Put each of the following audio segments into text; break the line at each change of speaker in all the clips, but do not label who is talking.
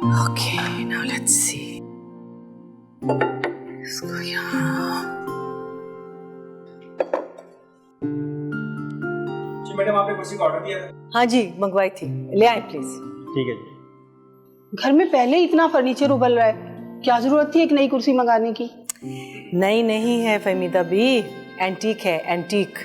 Okay, now let's see. इसको यहाँ।
जी madam, आपने कुर्सी का ऑर्डर दिया था?
हाँ जी, मंगवाई थी। ले आए प्लीज।
ठीक है जी।
घर में पहले इतना फर्नीचर उबल रहा है, क्या जरूरत थी एक नई कुर्सी मंगाने की?
नई नहीं है फहमीदा बी, एंटीक है, एंटीक।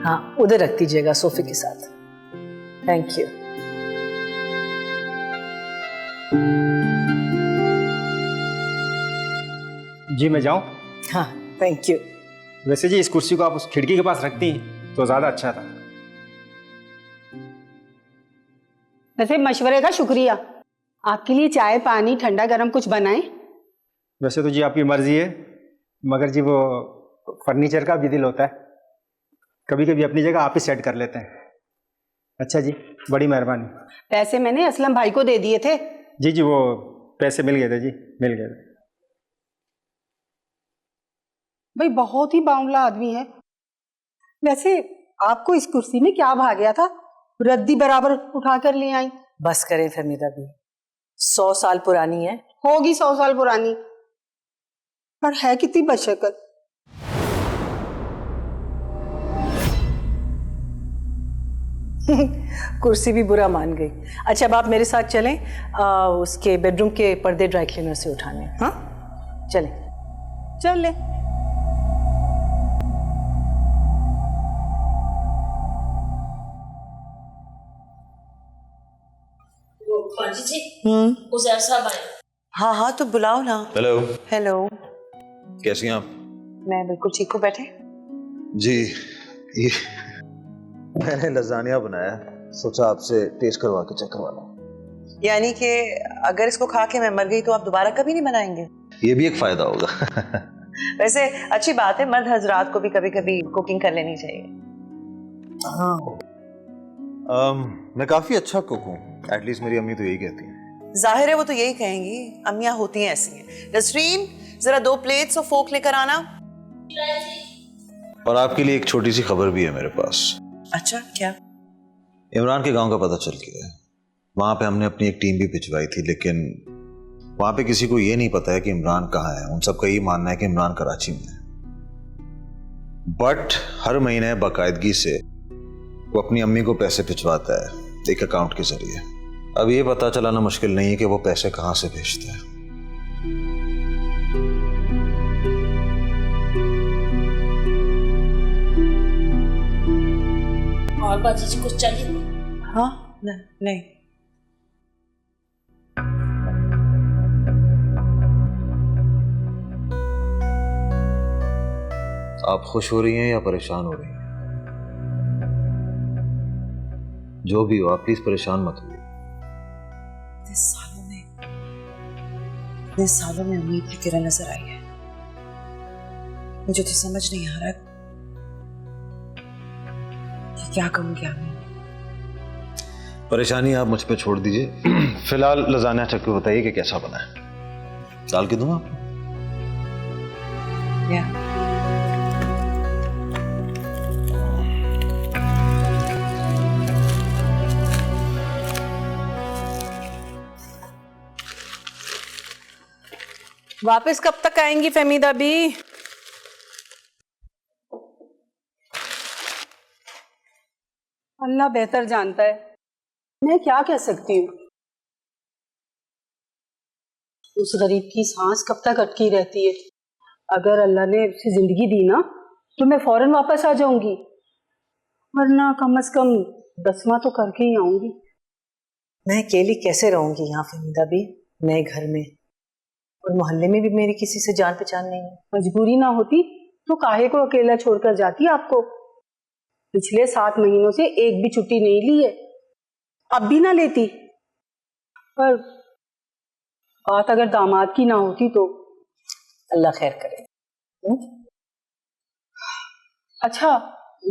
हाँ, उधर रख दीजिएगा सोफे के साथ। Thank you.
जी मैं जाऊं?
हाँ, थैंक यू।
वैसे जी इस कुर्सी को आप उस खिड़की के पास रखती तो ज्यादा अच्छा था।
वैसे मशवरे का शुक्रिया। आपके लिए चाय पानी ठंडा गरम कुछ बनाएं?
वैसे तो जी आपकी मर्जी है, मगर जी वो फर्नीचर का भी दिल होता है, कभी कभी अपनी जगह आप ही सेट कर लेते हैं। अच्छा जी, बड़ी मेहरबानी।
पैसे मैंने असलम भाई को दे दिए थे।
जी जी, वो पैसे मिल गए थे जी, मिल गए थे।
भाई बहुत ही बावला आदमी है। वैसे आपको इस कुर्सी में क्या भा गया था, रद्दी बराबर उठा कर ले आई?
बस करें फहमीदा बी, 100 साल पुरानी है।
होगी 100 साल पुरानी, पर है कितनी बशक्कत।
कुर्सी भी बुरा मान गई। अच्छा, अब आप मेरे साथ चलें, उसके बेडरूम के पर्दे ड्राई क्लीनर से उठाने। हाँ चलें।
चल ले।
बाजी जी, उज़ैर साहब आए।
हाँ हाँ, तो बुलाओ ना।
हेलो।
हेलो,
कैसी हैं आप?
मैं बिल्कुल ठीक हूँ, बैठे।
जी, ये मैंने लजानिया बनाया, सोचा आपसे टेस्ट करवा के चेक करवा लूं।
यानी कि अगर इसको खा के मैं मर गई तो आप दोबारा कभी नहीं बनाएंगे?
ये भी एक फायदा होगा।
वैसे अच्छी बात है, मर्द हजरात को भी कभी कभी कुकिंग कर लेनी चाहिए। हाँ,
मैं काफी अच्छा कुक हूँ, एटलीस्ट मेरी अम्मी तो यही कहती है।
जाहिर है वो तो यही कहेंगी, अम्मियाँ होती हैं ऐसी हैं। नसरीन, जरा 2 प्लेट्स और फोक लेकर आना।
और आपके लिए एक छोटी सी खबर भी है मेरे पास।
अच्छा, क्या?
इमरान के गांव का पता चल गया है। वहां पे हमने अपनी एक टीम भी भिजवाई थी, लेकिन वहां पे किसी को ये नहीं पता है कि इमरान कहाँ है। उन सबका ये मानना है कि इमरान कराची में है, बट हर महीने बाकायदगी से वो अपनी अम्मी को पैसे भिजवाता है एक अकाउंट के जरिए। अब ये पता चलाना मुश्किल नहीं है कि वो पैसे कहां से भेजता है।
और बाजी जी कुछ चाहिए?
हाँ, नहीं।
आप खुश हो रही हैं या परेशान हो रही हैं? जो भी हो, आप प्लीज परेशान मत होइए।
इतने सालों में उम्मीद की किरण नजर आई है। मुझे तो समझ नहीं आ रहा कि क्या कहूँ क्या नहीं।
परेशानी आप मुझ पे छोड़ दीजिए। फिलहाल लजानिया चख के बताइए कि कैसा बना है। डाल के दूं आप?
या वापस कब तक आएंगी फहमीदा बी?
अल्लाह बेहतर जानता है, मैं क्या कह सकती हूँ। उस गरीब की सांस कब तक अटकी रहती है। अगर अल्लाह ने उसे जिंदगी दी ना तो मैं फौरन वापस आ जाऊंगी, वरना कम से कम 10वां तो करके ही आऊंगी।
मैं अकेली कैसे रहूंगी यहाँ फहमीदा बी, नए घर में, और मोहल्ले में भी मेरी किसी से जान पहचान नहीं है।
मजबूरी ना होती तो काहे को अकेला छोड़कर जाती आपको। पिछले 7 महीनों से एक भी छुट्टी नहीं ली है, अब भी ना लेती। पर बात अगर दामाद की ना होती तो
अल्लाह खैर करे।
अच्छा,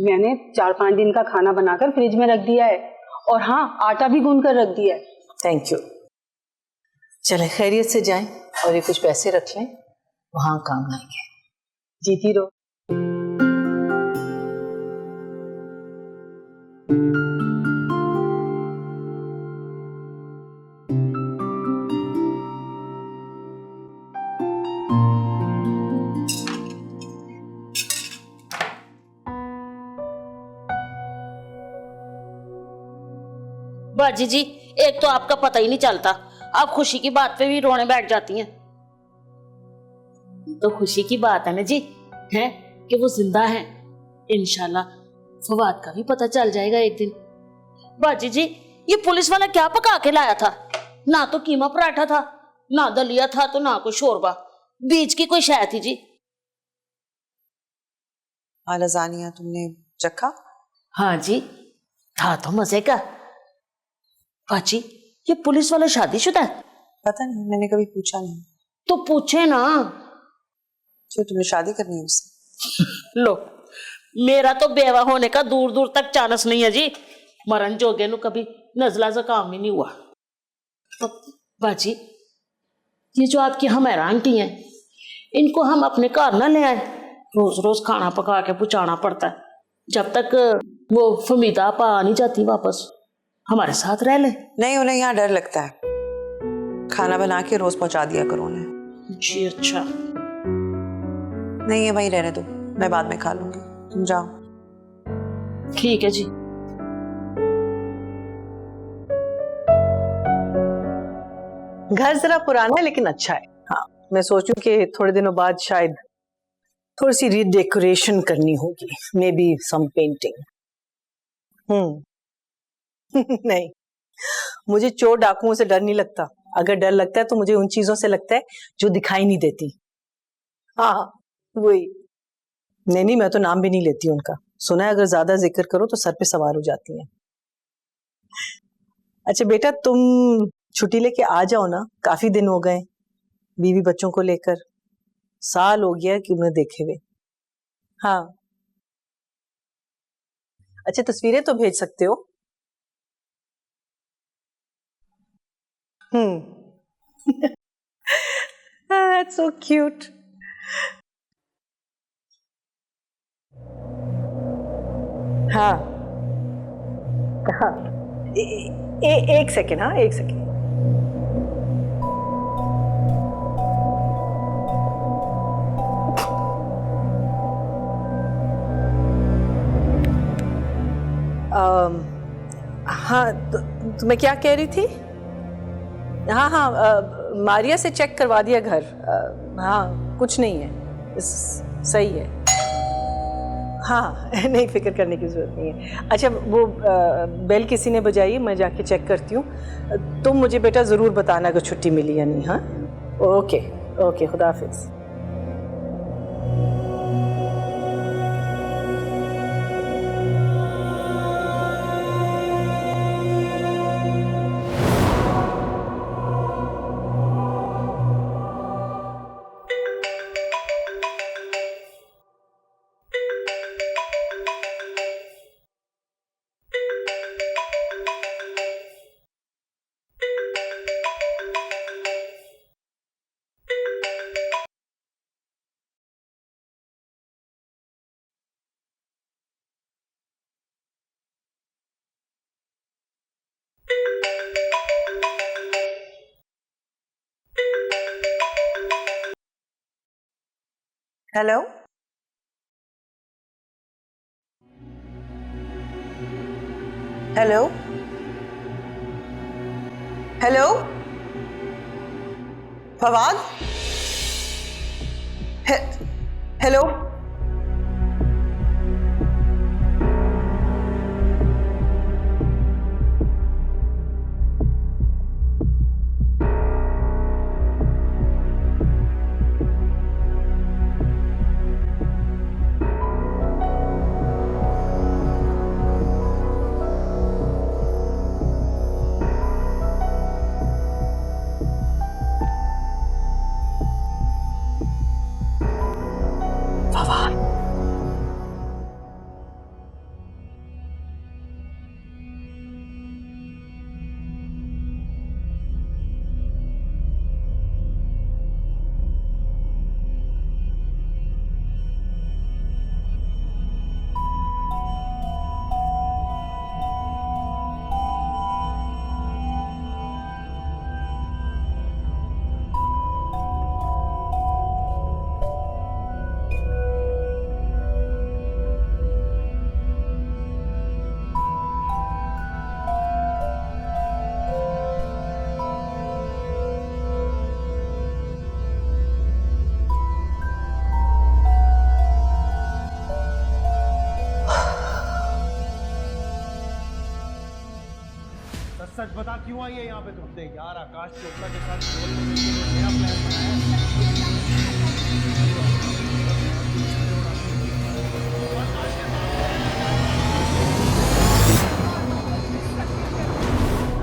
मैंने 4-5 दिन का खाना बनाकर फ्रिज में रख दिया है, और हाँ, आटा भी गूंद कर रख दिया है।
Thank you. चले खैरियत से जाएं और ये कुछ पैसे रख लें, वहां काम आएंगे। जीती रहो।
बाजी जी, एक तो आपका पता ही नहीं चलता, आप खुशी की बात पे भी रोने बैठ जाती हैं। तो खुशी की बात है ना जी, है कि वो जिंदा है। इंशाल्लाह फवाद का भी पता चल जाएगा एक दिन। बाजी जी, ये पुलिस वाला क्या पका के लाया था? ना तो कीमा पराठा था, ना दलिया था, तो ना कोई शोरबा, बीच की कोई शय थी जी।
लजानिया तुमने चखा?
हाँ जी, था तो मजे का। बाजी, ये पुलिस वाला शादीशुदा है?
पता नहीं, मैंने कभी पूछा नहीं।
तो पूछे ना।
क्यों, तुम्हें शादी करनी है उससे?
लो, मेरा तो बेवा होने का दूर दूर तक चांस नहीं है जी। मरण जोगे नु कभी नजला जुकाम ही नहीं हुआ। तो बाजी, ये जो आपकी हमारा आंटी हैं, इनको हम अपने घर ना ले आए। रोज रोज खाना पका के पहुंचाना पड़ता है, जब तक वो फमीदा पा नहीं जाती वापस। हमारे साथ रह ले।
नहीं, उन्हें यहाँ डर लगता है। खाना बना के रोज पहुंचा दिया करो उन्हें।
जी अच्छा।
नहीं है, वहीं रहने दो, मैं बाद में खा लूंगी, तुम जाओ।
ठीक है जी।
घर जरा पुराना है लेकिन अच्छा है। हाँ, मैं सोचूं कि थोड़े दिनों बाद शायद थोड़ी सी रीडेकोरेशन करनी होगी, मे बी सम पेंटिंग। नहीं, मुझे चोर डाकुओं से डर नहीं लगता। अगर डर लगता है तो मुझे उन चीजों से लगता है जो दिखाई नहीं देती। हाँ, वही। नहीं, मैं तो नाम भी नहीं लेती उनका। सुना है अगर ज्यादा जिक्र करो तो सर पे सवार हो जाती हैं। अच्छा बेटा, तुम छुट्टी लेके आ जाओ ना, काफी दिन हो गए बीवी बच्चों को लेकर। साल हो गया कि उन्हें देखे हुए। हाँ, अच्छा तस्वीरें तो भेज सकते हो। That's so cute. हाँ हाँ, एक सेकेंड। हाँ, एक सेकेंड। हाँ, तो मैं क्या कह रही थी? हाँ हाँ, मारिया से चेक करवा दिया घर। हाँ, कुछ नहीं है, सही है। हाँ, नहीं, फिक्र करने की जरूरत नहीं है। अच्छा, वो बेल किसी ने बजाई, मैं जाके चेक करती हूँ। तुम मुझे बेटा ज़रूर बताना अगर छुट्टी मिली या नहीं। हाँ, ओके ओके, खुदा हाफिज़।
Hello, hello, hello, Fawad, hello. Fawad,
बता क्यों आई है यहाँ पे तुम? देख यार, आकाश चोपड़ा के साथ गोल करने के लिए नया प्लान बनाया है।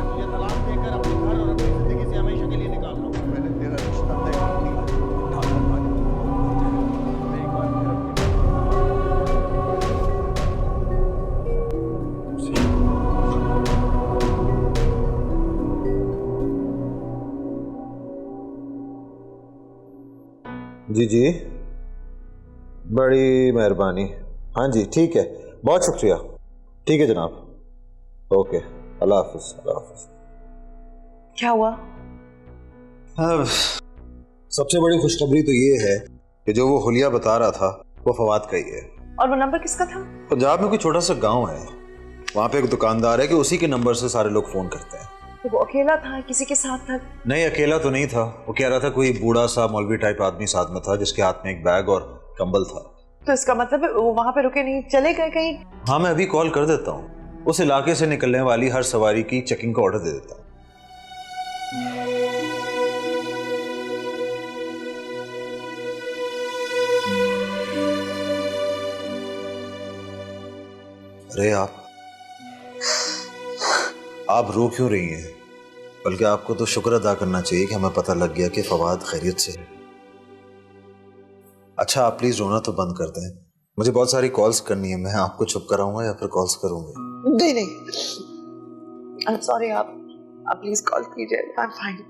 तुझे तलाक देकर अपने घर और अपनी जिंदगी से हमेशा के लिए निकाल रहा हूँ। मैंने तेरा रिश्ता तय कर दिया। एक बार फिर अपनी
जी जी, बड़ी मेहरबानी। हाँ जी ठीक है, बहुत शुक्रिया। ठीक है जनाब, ओके, अल्लाह हाफिज। अल्लाह हाफिज।
क्या हुआ?
अब सबसे बड़ी खुशखबरी तो ये है कि जो वो हुलिया बता रहा था वो फवाद का ही है।
और वो नंबर किसका था?
पंजाब में कोई छोटा सा गांव है, वहाँ पे एक दुकानदार है कि उसी के नंबर से सारे लोग फोन करते हैं।
तो वो अकेला था, किसी के साथ था?
नहीं, अकेला तो नहीं था। वो कह रहा था कोई बूढ़ा सा मौलवी टाइप आदमी साथ में था जिसके हाथ में एक बैग और कंबल था।
तो इसका मतलब वो वहां पे रुके नहीं, चले गए कहीं?
हाँ, मैं अभी कॉल कर देता हूँ। उस इलाके से निकलने वाली हर सवारी की चेकिंग का ऑर्डर दे देता हूँ। अरे आप रो क्यों रही हैं? बल्कि आपको तो शुक्र अदा करना चाहिए कि हमें पता लग गया कि फवाद खैरियत से है। अच्छा, आप प्लीज रोना तो बंद कर दें। मुझे बहुत सारी कॉल्स करनी है। मैं आपको चुप कराऊंगा या फिर कॉल्स करूंगी?
नहीं नहीं, आई एम सॉरी। आप प्लीज कॉल कीजिए। I am fine.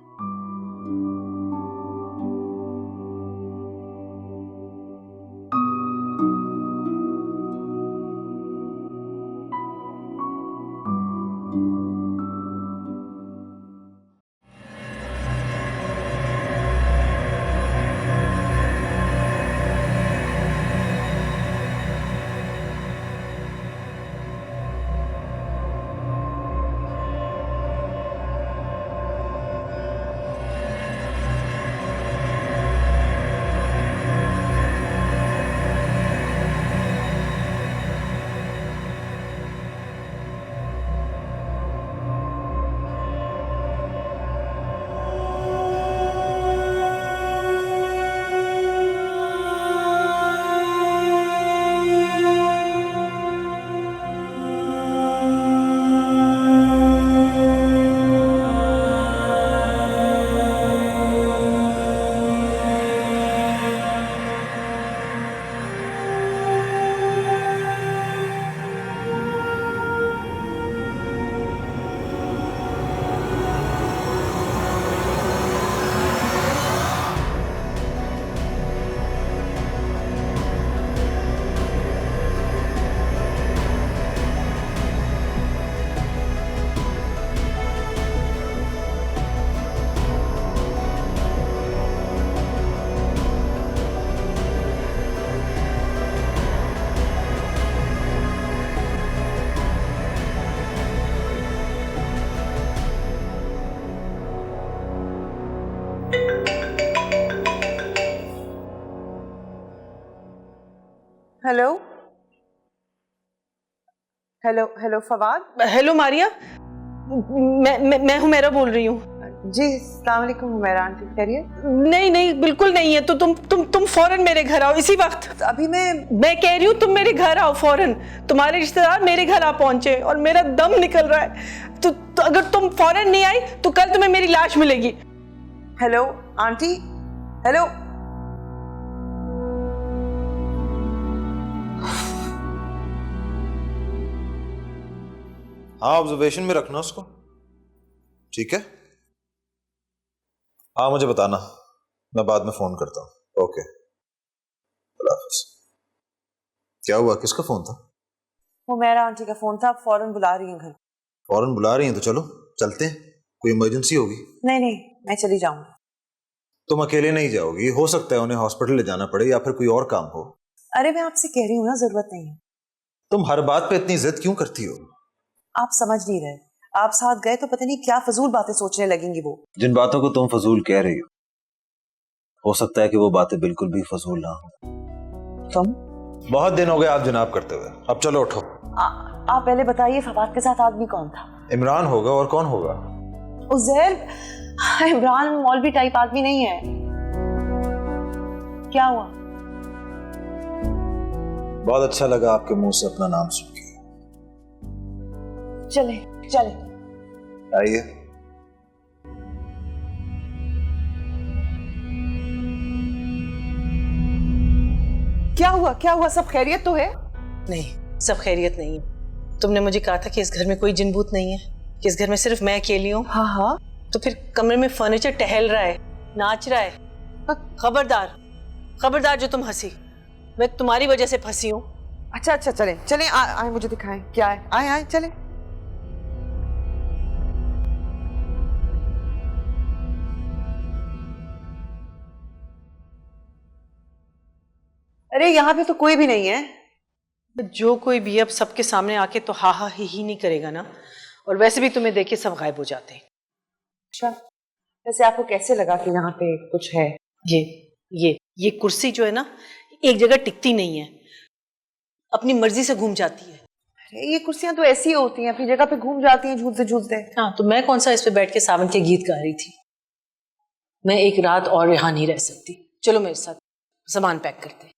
Hello hello hello Fawad.
Hello Maria, मैं हुमैरा बोल रही हूँ।
जी अस्सलाम वालेकुम हुमैरा आंटी, खैरियत?
नहीं नहीं, बिल्कुल नहीं है। तो तुम फौरन मेरे घर आओ इसी वक्त।
अभी
मैं कह रही हूँ तुम मेरे घर आओ फौरन। तुम्हारे रिश्तेदार मेरे घर आ पहुंचे और मेरा दम निकल रहा है। तो अगर तुम फौरन नहीं आई तो कल तुम्हें मेरी लाश मिलेगी।
Hello aunty, hello.
हाँ, ऑब्जर्वेशन में रखना उसको, ठीक है? हाँ, मुझे बताना, मैं बाद में फोन करता हूँ। ओके, अल्लाह हाफिज। क्या हुआ, किसका फोन था?
हुमैरा आंटी का फोन था। आप फौरन बुला रही हैं घर।
फौरन बुला रही हैं तो चलो चलते हैं, कोई इमरजेंसी होगी?
नहीं नहीं, मैं चली जाऊंगी।
तुम अकेले नहीं जाओगी, हो सकता है उन्हें हॉस्पिटल ले जाना पड़े या फिर कोई और काम हो।
अरे मैं आपसे कह रही हूँ ना, जरूरत नहीं है।
तुम हर बात पे इतनी जिद क्यों करती हो?
आप समझ नहीं रहे। आप साथ गए तो पता नहीं क्या फजूल बातें सोचने लगेंगी वो।
जिन बातों को तुम फजूल कह रही हो सकता है कि वो बातें बिल्कुल भी फजूल ना हो।
तुम
बहुत दिन हो गए आप जनाब करते हुए, अब चलो उठो।
आप पहले बताइए, फवाद के साथ आदमी कौन था?
इमरान होगा, और कौन होगा?
उज़ैर, इमरान मौलवी टाइप आदमी नहीं है। क्या हुआ?
बहुत अच्छा लगा आपके मुंह से अपना नाम सुन के।
चले चले।
आइए।
क्या हुआ? क्या हुआ? सब खैरियत तो है?
नहीं, सब खैरियत नहीं है। तुमने मुझे कहा था कि इस घर में कोई जिन भूत नहीं है, कि इस घर में सिर्फ मैं अकेली हूँ।
हाँ हाँ।
तो फिर कमरे में फर्नीचर टहल रहा है, नाच रहा है। खबरदार, खबरदार जो तुम हंसी, मैं तुम्हारी वजह से फंसी हूँ।
अच्छा अच्छा, चले चले, आए मुझे दिखाएं क्या है। आए आए चले। अरे यहाँ पे तो कोई भी नहीं है।
जो कोई भी अब सबके सामने आके तो हा हा ही नहीं करेगा ना, और वैसे भी तुम्हें देख के सब गायब हो जाते हैं।
अच्छा, वैसे आपको कैसे लगा कि यहाँ पे कुछ है?
ये कुर्सी जो है ना, एक जगह टिकती नहीं है, अपनी मर्जी से घूम जाती है।
अरे ये कुर्सियां तो ऐसी होती हैं, अपनी जगह पे घूम जाती हैं झूलते झूलते।
हाँ, तो मैं कौन सा इस पे बैठ के सावन के गीत गा रही थी। मैं एक रात और यहाँ नहीं रह सकती। चलो मेरे साथ, सामान पैक करते हैं।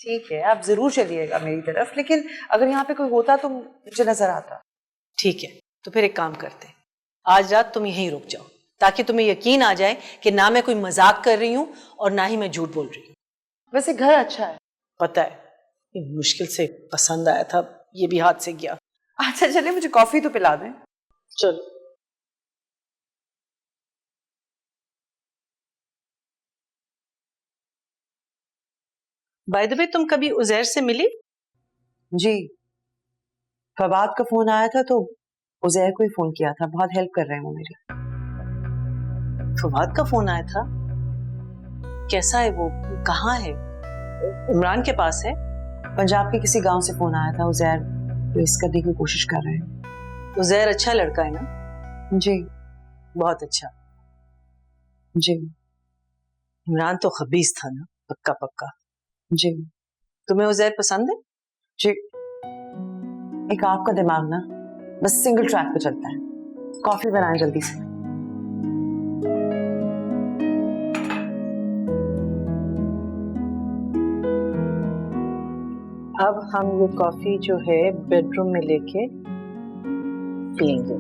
ठीक है, आप जरूर चलिएगा मेरी तरफ, लेकिन अगर यहाँ पे कोई होता तो मुझे नजर आता।
ठीक है, तो फिर एक काम करते हैं, आज रात तुम यहीं रुक जाओ, ताकि तुम्हें यकीन आ जाए कि ना मैं कोई मजाक कर रही हूँ और ना ही मैं झूठ बोल रही हूँ।
वैसे घर अच्छा है।
पता है, ये मुश्किल से पसंद आया था, ये भी हाथ से गया।
अच्छा चले, मुझे कॉफी तो पिला दें।
चलो। बाय द वे, तुम कभी उजैर से मिली?
जी, फवाद का फोन आया था तो उज़ैर को ही फोन किया था। बहुत हेल्प कर रहे हैं वो मेरी।
फवाद का फोन आया था? कैसा है वो, कहाँ है? इमरान के पास है?
पंजाब के किसी गांव से फोन आया था। उज़ैर रेस करने की कोशिश कर रहे हैं।
उजैर अच्छा लड़का है ना?
जी
बहुत अच्छा।
जी
इमरान तो खबीस था ना, पक्का पक्का।
जी
तुम्हें उजैर पसंद है?
जी। एक आपका दिमाग ना बस सिंगल ट्रैक पे चलता है। कॉफी बनाएं जल्दी से।
अब हम ये कॉफी जो है बेडरूम में लेके पियेंगे।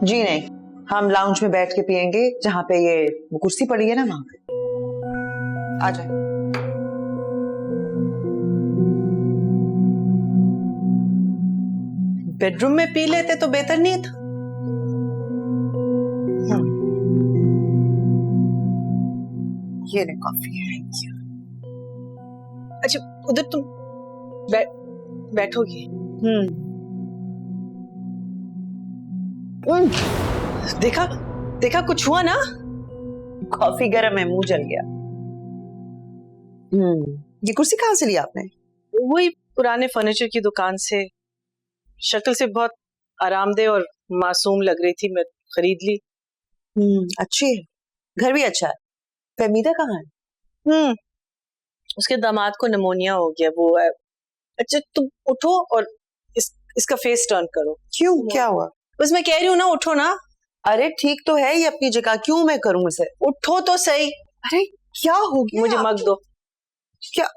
जी नहीं, हम लाउंज में बैठ के पियेंगे, जहाँ पे ये वो कुर्सी पड़ी है ना, वहां पे। आ जाए।
बेडरूम में पी लेते तो बेहतर नहीं था?
ये ले कॉफी है।
अच्छा, उधर तुम बैठोगी? देखा देखा, कुछ हुआ ना?
कॉफी गर्म है, मुंह जल गया। ये कुर्सी कहाँ से ली आपने?
वही पुराने फर्नीचर की दुकान से। शक्ल से बहुत आरामदेह और मासूम लग रही थी, मैं खरीद ली।
अच्छी है, घर भी अच्छा है। फहमीदा कहाँ है?
उसके दामाद को निमोनिया हो गया, वो है। अच्छा, तुम उठो और इसका फेस टर्न करो।
क्यों, क्या हुआ?
बस मैं कह रही हूँ ना, उठो ना।
अरे ठीक तो है ये अपनी जगह, क्यों मैं करूं इसे?
उठो तो सही।
अरे क्या हो गया?
मुझे मग दो।
क्या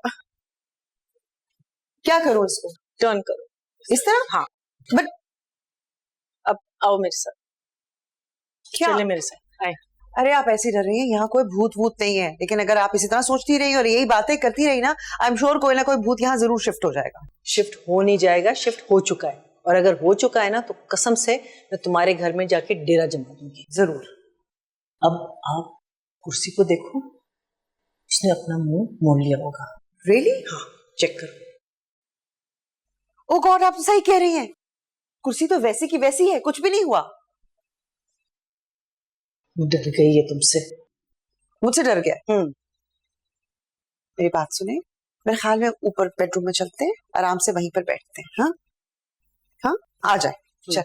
क्या करूं इसको?
टर्न करो
इस तरह?
हाँ।
बट
अब आओ मेरे साथ।
क्या?
चले मेरे साथ, आए।
अरे आप ऐसी डर रही हैं, यहाँ कोई भूत वूत नहीं है। लेकिन अगर आप इसी तरह सोचती रही और यही बातें करती रही ना, आई एम श्योर कोई ना कोई भूत यहाँ जरूर शिफ्ट हो जाएगा।
शिफ्ट हो नहीं जाएगा, शिफ्ट हो चुका है। और अगर हो चुका है ना, तो कसम से मैं तुम्हारे घर में जाके डेरा जमा दूंगी।
जरूर।
अब आप कुर्सी को देखो, उसने अपना मुंह मोड़ लिया होगा।
रियली?
हाँ, चेक करो।
ओ गॉड, आप तो सही कह रही हैं। कुर्सी तो वैसी की वैसी है, कुछ भी नहीं हुआ।
डर गई है तुमसे।
मुझसे डर गया? मेरी बात सुने, मेरे ख्याल में ऊपर बेडरूम में चलते हैं, आराम से वहीं पर बैठते हैं। हाँ हाँ, आ जाए। चल।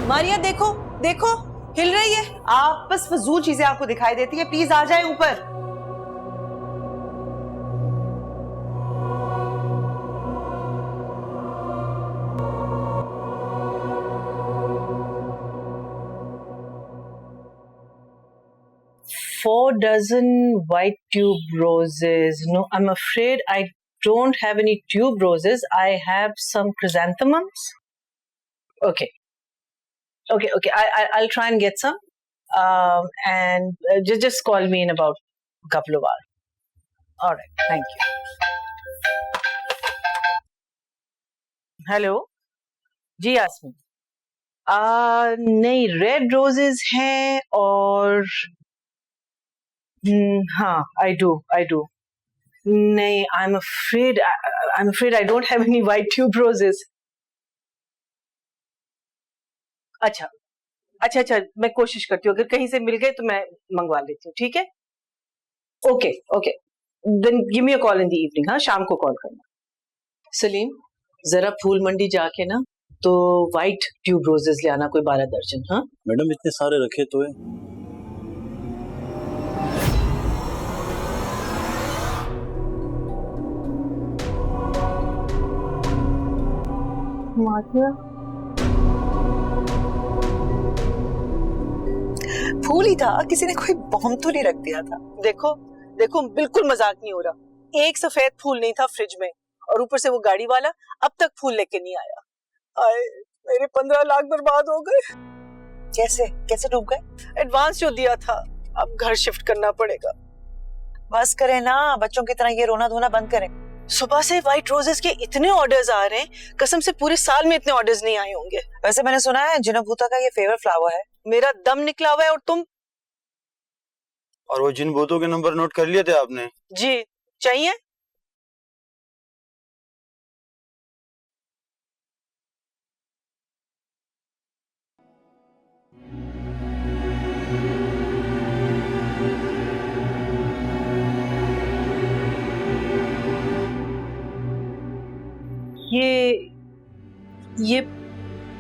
मारिया, देखो देखो, हिल रही है।
आप बस फजूल चीजें आपको दिखाई देती है, प्लीज आ जाए ऊपर।
4 dozen white tube roses. No, I'm afraid I don't have any tube roses. I have some chrysanthemums. Okay. I'll try and get some. And just call me in about a couple of hours. All right. Thank you. Hello ji Yasmin, नहीं red roses हैं और हाँ I do नहीं I am afraid I don't have any white tuberoses. अच्छा मैं कोशिश करती हूँ, अगर कहीं से मिल गए तो मैं मंगवा लेती हूँ, ठीक है? Okay then give me a call in the evening. हाँ, शाम को कॉल करना। सलीम, जरा फूल मंडी जाके ना तो वाइट ट्यूब रोजेस ले आना, कोई 12 दर्जन। हाँ
मैडम, इतने सारे रखे तो है।
फूल ही था, किसी ने कोई बॉम्ब तो नहीं रख दिया था।
देखो बिल्कुल मजाक नहीं हो रहा। एक सफेद फूल नहीं था फ्रिज में, और ऊपर से वो गाड़ी वाला अब तक फूल लेके नहीं आया। आए, मेरे 15 लाख बर्बाद हो गए।
कैसे डूब गए?
एडवांस जो दिया था, अब घर शिफ्ट करना पड़ेगा।
बस करें ना, बच्चों की तरह ये रोना धोना बंद करें।
सुबह से व्हाइट रोजेस के इतने ऑर्डर्स आ रहे हैं, कसम से पूरे साल में इतने ऑर्डर्स नहीं आए होंगे।
वैसे मैंने सुना है जिनभूता का ये फेवरेट फ्लावर है।
मेरा दम निकला हुआ है, और तुम?
और वो जिन भूतों के नंबर नोट कर लिए थे आपने?
जी, चाहिए?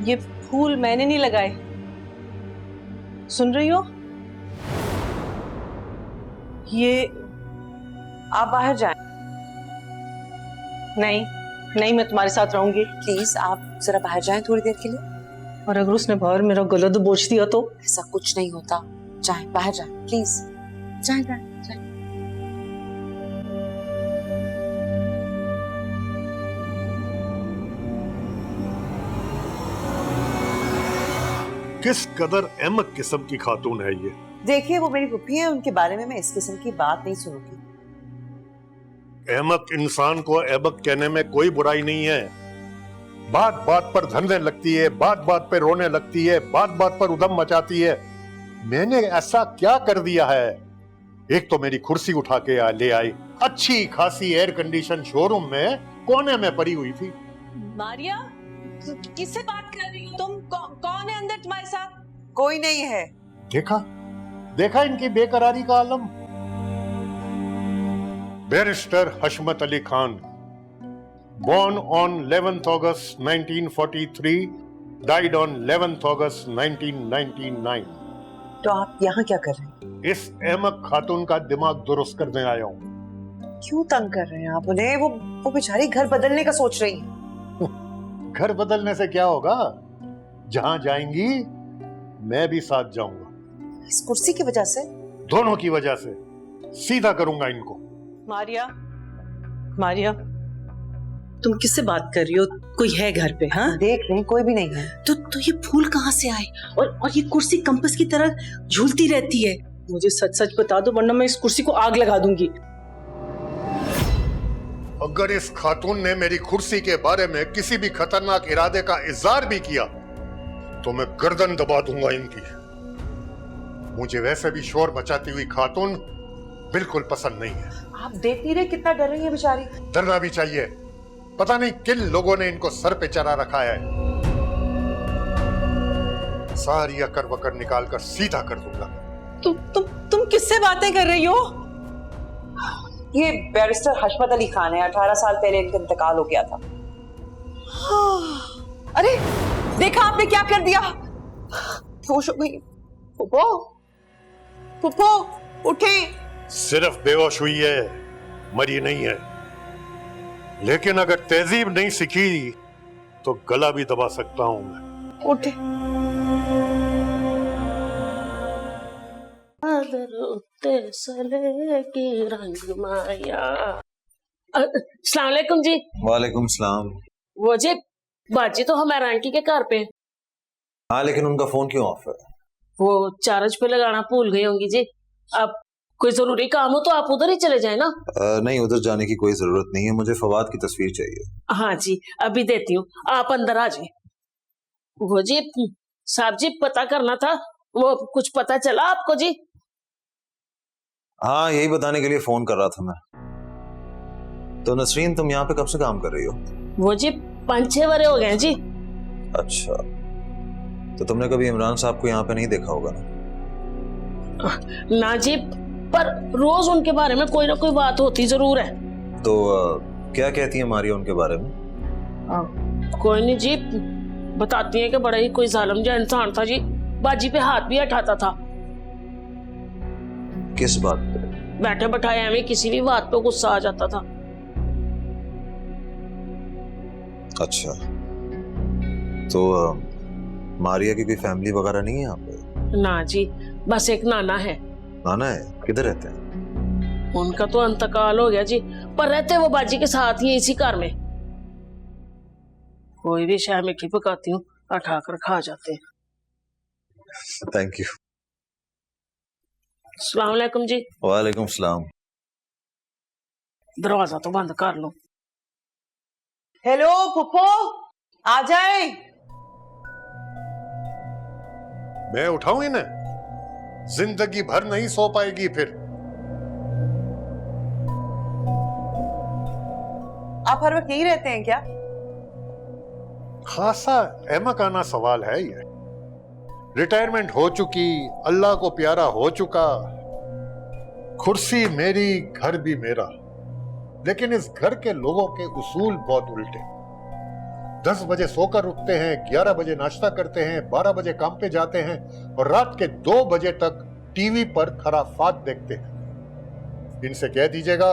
ये फूल मैंने नहीं लगाए, सुन रही हो? ये
आप बाहर जाएं।
नहीं, मैं तुम्हारे साथ रहूंगी।
प्लीज आप जरा बाहर जाएं थोड़ी देर के लिए।
और अगर उसने बाहर मेरा गला दबोच दिया तो?
ऐसा कुछ नहीं होता, जाएं बाहर जाएं प्लीज, जाएं।
किस कदर अहमक किस्म की खातून है ये।
देखिए, वो मेरी फूफी है, उनके बारे में मैं इस किस्म की बात नहीं सुनूंगी।
अहमक इंसान को अहमक कहने में कोई बुराई नहीं है। बात बात पर धरने लगती है, बात बात पर रोने लगती है, बात बात पर उधम मचाती है। मैंने ऐसा क्या कर दिया है? एक तो मेरी कुर्सी उठा के ले आई, अच्छी खासी एयर कंडीशन शोरूम में कोने में पड़ी हुई थी।
मारिया, किससे बात कर रही हो तुम? कौन है अंदर तुम्हारे साथ?
कोई नहीं है।
देखा इनकी बेकरारी का आलम। Barrister Hashmat Ali Khan, born on 11th August 1943, died on 11th August 1999।
तो आप यहाँ क्या कर रहे हैं?
इस अहमक खातून का दिमाग दुरुस्त करने आया हूँ।
क्यों तंग कर रहे हैं आप उन्हें? वो बेचारी घर बदलने का सोच रही है।
घर बदलने से क्या होगा? जहां जाएंगी मैं भी साथ जाऊंगा।
इस कुर्सी की वजह से?
दोनों की वजह से। सीधा करूंगा इनको।
मारिया, तुम किससे बात कर रही हो? कोई है घर पे? हाँ,
देख रहे हैं, कोई भी नहीं है।
तो ये फूल कहाँ से आए? और ये कुर्सी कंपास की तरह झूलती रहती है। मुझे सच बता दो, वरना मैं इस कुर्सी को आग लगा दूंगी।
अगर इस खातून ने मेरी कुर्सी के बारे में किसी भी खतरनाक इरादे का इजहार भी किया तो मैं गर्दन दबा दूंगा इनकी। मुझे वैसे भी शोर मचाती हुई खातून बिल्कुल पसंद नहीं है।
आप देख नहीं रहे कितना डर रही है बेचारी?
डरना भी चाहिए। पता नहीं किन लोगों ने इनको सर पे चढ़ा रखा है। सारी अकड़ वकड़ निकाल कर सीधा कर दूंगा।
तुम किससे बातें कर रही हो?
ये बैरिस्टर हशमत अली खान है। 18 साल पहले इनका इंतकाल हो गया था। अरे देखा आपने क्या कर दिया? होश हो गई। फुप्पो उठे।
सिर्फ बेहोश हुई है, मरी नहीं है। लेकिन अगर तहजीब नहीं सीखी तो गला भी दबा सकता हूं मैं।
उठे।
चादर उत्ते सले की रंग माया। अस्सलाम वालेकुम जी।
वालेकुम सलाम।
वो जी बाजी तो हमारे आंटी के घर पे।
हाँ, लेकिन उनका फोन क्यों ऑफ है?
वो चार्ज पे लगाना भूल गई होंगी जी। अब कोई जरूरी काम हो तो आप उधर ही चले जाए ना।
नहीं, उधर जाने की कोई जरूरत नहीं है, मुझे फवाद की तस्वीर चाहिए।
हाँ जी अभी देती हूँ, आप अंदर आ जाए। वो जी साहब जी पता करना था, वो कुछ पता चला आपको जी?
हाँ, यही बताने के लिए फोन कर रहा था मैं। तो नसरीन, तुम यहाँ पे कब से काम कर रही हो?
वो जी 5-6 बरे हो गए जी।
अच्छा, तो तुमने कभी इमरान साहब को यहाँ पे नहीं देखा होगा ना?
ना जी, पर रोज उनके बारे में कोई ना कोई बात होती जरूर है।
तो क्या कहती है मारिया उनके बारे में?
कोई नहीं जी, बताती है कि बड़ा ही कोई जालिम जो इंसान था जी, बाजी पे हाथ भी हटाता था।
किस बात पे?
बैठे बैठाए हमें किसी भी बात पे गुस्सा आ जाता था।
अच्छा, तो मारिया की कोई फैमिली वगैरह नहीं है यहाँ पे?
ना जी, बस एक नाना है।
नाना है? किधर रहते हैं?
उनका तो अंतकाल हो गया जी, पर रहते वो बाजी के साथ ही इसी घर में। कोई भी शाय मीठी पकाती हूँ, उठा कर खा जाते हैं।
Thank you.
अस्सलाम वालेकुम जी।
वालेकुम सलाम।
दरवाजा तो बंद कर लो।
हेलो पुप्पो, आ जाए।
मैं उठाऊं इन्हें? जिंदगी भर नहीं सो पाएगी फिर।
आप हर वक्त यही रहते हैं क्या?
खासा अहमकाना सवाल है ये। रिटायरमेंट हो चुकी, अल्लाह को प्यारा हो चुका, कुर्सी मेरी, घर भी मेरा, लेकिन इस घर के लोगों के उसूल बहुत उल्टे। 10 बजे सोकर उठते हैं, 11 बजे नाश्ता करते हैं, 12 बजे काम पे जाते हैं और रात के 2 बजे तक टीवी पर खराफात देखते हैं। इनसे कह दीजिएगा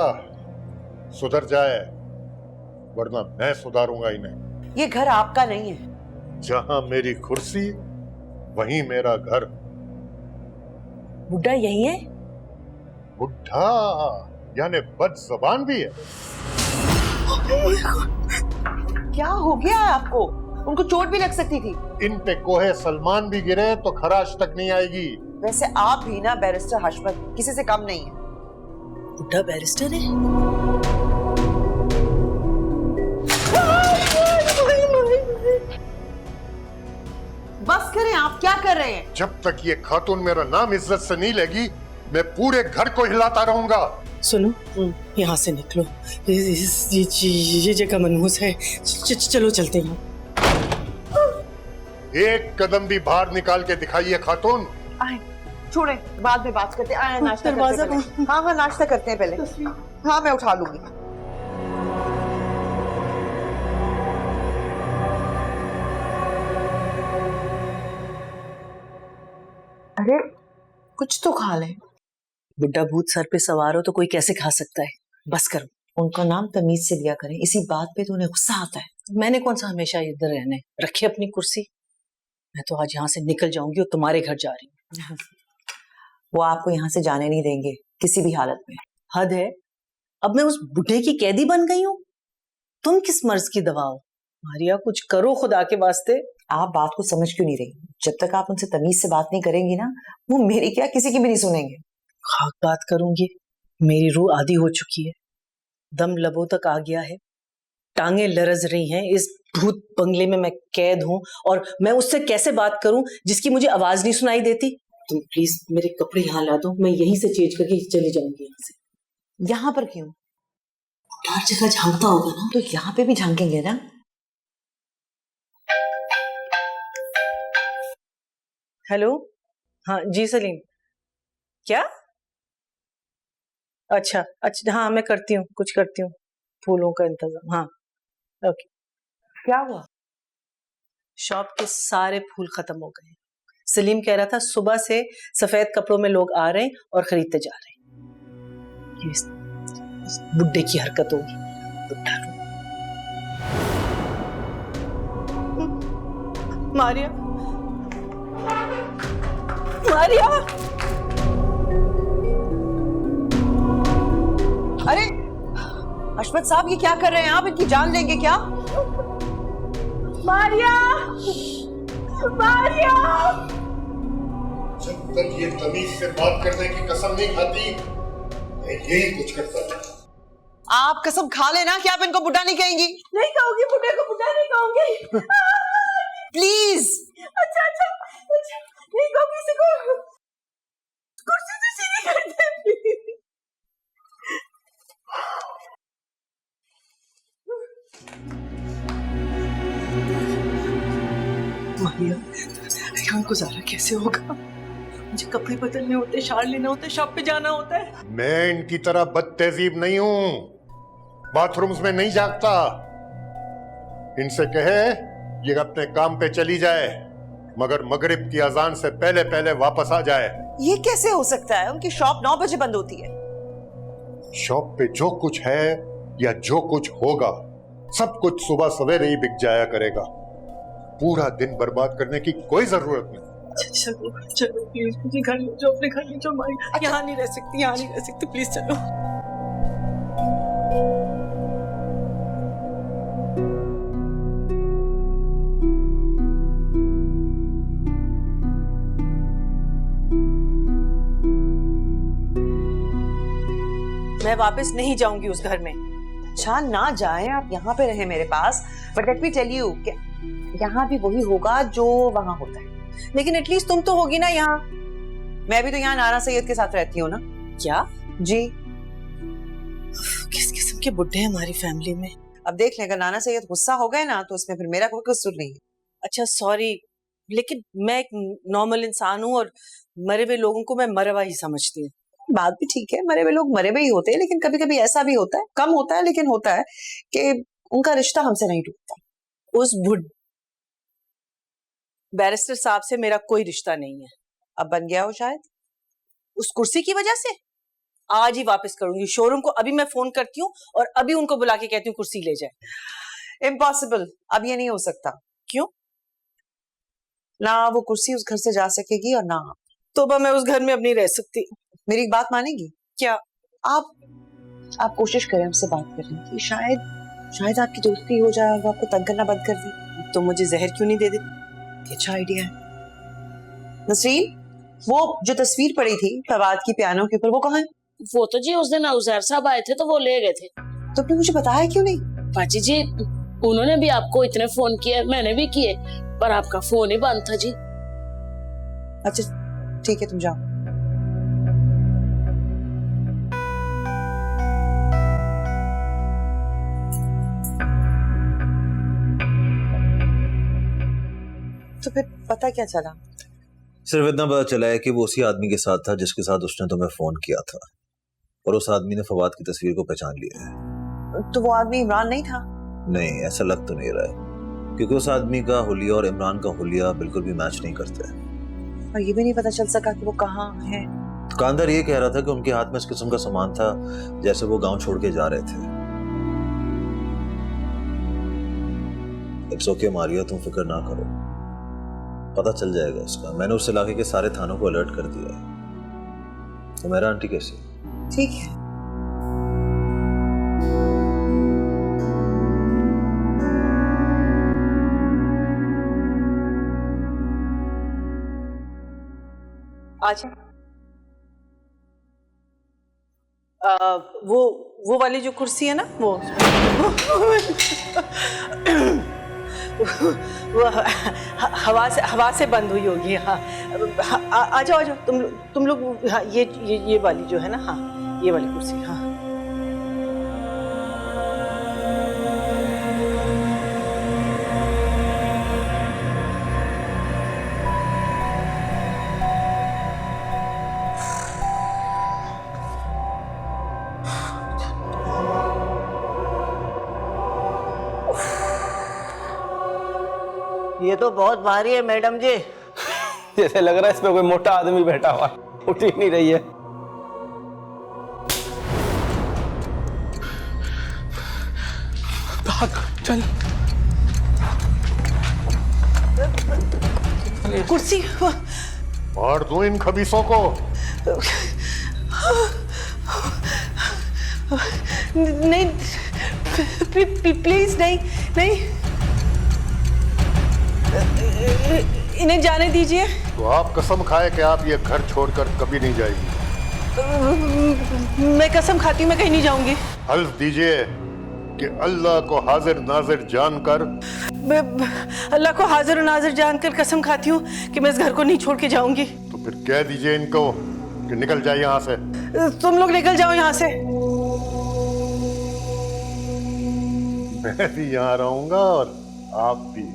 सुधर जाए, वरना मैं सुधारूंगा इन्हें।
ये घर आपका नहीं है।
जहां मेरी कुर्सी वहीं मेरा घर।
बुड्ढा यही है?
बुढ़ा यानी बदज़बान भी है।
क्या हो गया आपको? उनको चोट भी लग सकती थी।
इन पे कोहे सलमान भी गिरे तो खराश तक नहीं आएगी।
वैसे आप भी ना बैरिस्टर हशमत किसी से कम नहीं है।
बुड्ढा बैरिस्टर है?
बस करें, आप क्या कर रहे हैं?
जब तक ये खातून मेरा नाम इज्जत से नहीं लेगी, मैं पूरे घर को हिलाता रहूंगा।
सुनो, यहाँ से निकलो। ये जगह मनहूस है। चलो चलते हैं।
एक कदम भी बाहर निकाल के दिखाइए खातून।
आए, छोड़े, बाद में बात करते हैं। आए, नाश्ता करते हैं पहले। हाँ, नाश्ता करते हैं पहले। हाँ, मैं उठा लूंगी। अरे कुछ तो खा ले।
बुड्ढा भूत सर पे सवार हो तो कोई कैसे खा सकता है? बस करो।
उनका नाम तमीज से लिया करें, इसी बात पे तो उन्हें गुस्सा आता है।
मैंने कौन सा हमेशा इधर रहने रखे अपनी कुर्सी? मैं तो आज यहाँ से निकल जाऊंगी और तुम्हारे घर जा रही हूँ।
वो आपको यहाँ से जाने नहीं देंगे किसी भी हालत में।
हद है, अब मैं उस बुढ़े की कैदी बन गई हूँ। तुम किस मर्ज की दवा हो? मारिया कुछ करो खुदा के वास्ते।
आप बात को समझ क्यों नहीं रही? जब तक आप उनसे तमीज से बात नहीं करेंगी ना, वो मेरी क्या किसी की भी नहीं सुनेंगे।
खाक बात करूंगी, मेरी रूह आधी हो चुकी है, दम लबों तक आ गया है, टांगे लरज रही हैं। इस भूत बंगले में मैं कैद हूं और मैं उससे कैसे बात करूं जिसकी मुझे आवाज नहीं सुनाई देती? तुम प्लीज मेरे कपड़े यहाँ ला दो, मैं यहीं से चेंज करके चली जाऊंगी यहाँ से।
यहाँ पर क्यों?
हर जगह झांकता होगा ना,
तो यहाँ पे भी झांकेंगे ना।
हेलो, हाँ जी सलीम। क्या? अच्छा अच्छा, हाँ मैं करती हूँ, कुछ करती हूँ, फूलों का इंतजाम। हाँ ओके।
क्या हुआ?
शॉप के सारे फूल खत्म हो गए। सलीम कह रहा था सुबह से सफेद कपड़ों में लोग आ रहे हैं और खरीदते जा रहे हैं। ये इस बुड्ढे की हरकत होगी। बुड्ढा मारिया, मारिया।
असमत साहब, ये क्या कर रहे हैं आप? इनकी जान लेंगे क्या?
मारिया, मारिया।
जब तक ये तमीज से बात करने की कसम नहीं खाती, मैं यही कुछ करता था।
आप कसम खा लेना कि आप इनको बुढ़ा नहीं कहेंगी।
नहीं कहूंगी, बुढ़े को बुढ़ा नहीं कहूंगी।
प्लीज।
अच्छा अच्छा अच्छा, नहीं कहूंगी किसी को। कुर्सी से सीधी कर दे प्लीज।
मारिया, यहाँ गुजारा कैसे होगा? मुझे कपड़े बदलने होते, शाल लेना होता है, शॉप पे जाना होता है।
मैं इनकी तरह बदतहजीब नहीं हूं, बाथरूम्स में नहीं जागता। इनसे कहे ये अपने काम पे चली जाए, मगर मगरिब की अजान से पहले पहले वापस आ जाए।
ये कैसे हो सकता है? उनकी शॉप 9 बजे बंद होती है।
शॉप पे जो कुछ है या जो कुछ होगा, सब कुछ सुबह सवेरे ही बिक जाया करेगा। पूरा दिन बर्बाद करने की कोई जरूरत नहीं।
चलो चलो प्लीज, मुझे घर ले जाओ, अपने घर ले जाओ मारिया। यहाँ नहीं रह सकती, यहाँ नहीं रह सकती, प्लीज चलो।
मैं वापस नहीं जाऊंगी उस घर में।
अच्छा, ना जाए, आप यहाँ पे रहे मेरे पास, but let me tell you कि यहाँ भी वही होगा जो वहां होता है।
लेकिन एटलीस्ट तुम तो होगी ना यहाँ।
मैं भी तो यहाँ नाना सैयद के साथ रहती हूँ ना।
क्या?
जी।
किस किस्म के बुड्ढे हैं हमारी फैमिली में।
अब देख लें, अगर नाना सैयद गुस्सा हो गए ना तो इसमें फिर मेरा कोई कसूर नहीं है।
अच्छा सॉरी, लेकिन मैं एक नॉर्मल इंसान हूँ और मरे हुए लोगों को मैं मरा हुआ ही समझती हूँ।
बात भी ठीक है, मरे हुए लोग मरे हुए ही होते हैं, लेकिन कभी कभी ऐसा भी होता है, कम होता है लेकिन होता है, कि उनका रिश्ता हमसे नहीं टूटता।
उस बैरिस्टर साहब से मेरा कोई रिश्ता नहीं है।
अब बन गया हो शायद,
उस कुर्सी की वजह से। आज ही वापस करूंगी शोरूम को। अभी मैं फोन करती हूँ और अभी उनको बुला के कहती हूँ कुर्सी ले जाए।
इम्पॉसिबल, अब ये नहीं हो सकता।
क्यों?
ना वो कुर्सी उस घर से जा सकेगी और ना
तोबा, मैं उस घर में अब नहीं रह सकती।
मेरी एक बात मानेगी?
क्या?
आप कोशिश करें हमसे बात करने की, शायद आपकी दोस्ती हो जाए और वो आपको तंग करना बंद कर दे।
तो मुझे जहर क्यों नहीं दे देती?
अच्छा आइडिया है। नसरीन, वो जो तस्वीर पड़ी थी फवाद की पियानो के ऊपर, वो कहाँ है?
वो तो जी उस दिन उजैर साहब आए थे तो वो ले गए थे।
तो आपने मुझे बताया क्यों नहीं?
बाजी जी, उन्होंने भी आपको इतने फोन किए, मैंने भी किए, पर आपका फोन ही बंद था जी।
अच्छा ठीक है, तुम जाओ। तो फिर पता क्या चला?
सिर्फ इतना पता चला है कि वो उसी आदमी के साथ था जिसके साथ उसने तुम्हें फोन किया था, और उस आदमी ने फवाद की तस्वीर को पहचान लिया है।
तो वो आदमी इमरान नहीं था?
नहीं, ऐसा लग तो नहीं रहा है, क्योंकि उस आदमी का हुलिया और इमरान का हुलिया बिल्कुल भी मैच नहीं करते।
और ये भी नहीं पता चल सका कि वो कहाँ है।
दुकानदार ये कह रहा था कि उनके हाथ में इस किस्म का सामान था जैसे वो गांव छोड़ के जा रहे थे। इट्स ओके मारिया, तुम फिक्र ना करो, पता चल जाएगा उसका। मैंने उस इलाके के सारे थानों को अलर्ट कर दिया है। तो मेरा आंटी कैसी?
ठीक है।
अच्छा, वो वाली जो कुर्सी है ना, वो हवा से बंद हुई होगी। हाँ, आ जाओ तुम लोग। हाँ, ये वाली जो है ना, हाँ ये वाली कुर्सी। हाँ
ये तो बहुत भारी है मैडम जी।
जैसे लग रहा है इस पे कोई मोटा आदमी बैठा हुआ, उठ ही नहीं रही है। भाग, चल।
कुर्सी
मार दो इन खबीसों को।
नहीं,
प्लीज नहीं नहीं, इन्हें जाने दीजिए।
तो आप कसम खाए कि आप ये घर छोड़कर कभी नहीं जाएगी।
मैं कसम खाती हूँ मैं कहीं नहीं जाऊंगी।
हल्फ दीजिए कि अल्लाह को हाजिर नाजिर जानकर,
मैं अल्लाह को हाजिर नाजिर जानकर कसम खाती हूँ कि मैं इस घर को नहीं छोड़ के जाऊंगी।
तो फिर कह दीजिए इनको कि निकल जाए यहाँ से।
तुम लोग निकल जाओ यहाँ से।
मैं भी यहाँ रहूंगा और आप भी।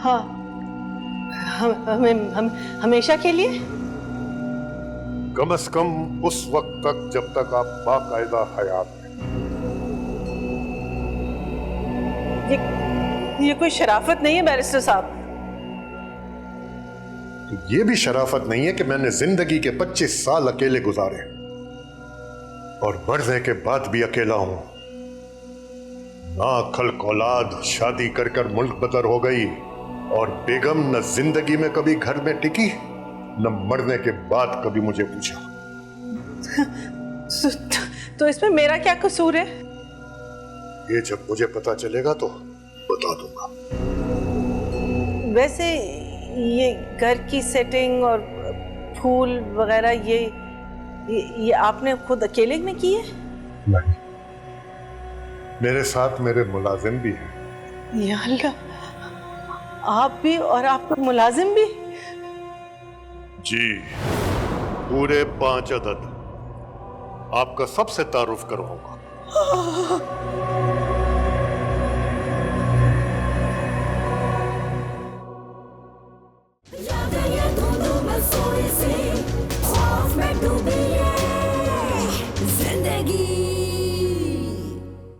हाँ, हमेशा के लिए।
कम से कम उस वक्त तक जब तक आप बाकायदा हयात हैं।
ये कोई शराफत नहीं है बैरिस्टर साहब।
तो ये भी शराफत नहीं है कि मैंने जिंदगी के 25 साल अकेले गुजारे और मरने के बाद भी अकेला हूं। ना खल्क औलाद शादी कर कर मुल्क बदर हो गई और बेगम न जिंदगी में कभी घर में टिकी न मरने के बाद कभी मुझे पूछा।
तो इसमें मेरा क्या कसूर है?
ये जब मुझे पता चलेगा तो बता दूंगा।
वैसे ये घर की सेटिंग और फूल वगैरह ये आपने खुद अकेले में की है?
नहीं, मेरे साथ मेरे मुलाजिम भी हैं।
या अल्लाह, आप भी और आपका मुलाजिम भी?
जी, पूरे 5 अदद। आपका सबसे तारुफ करवाऊंगा।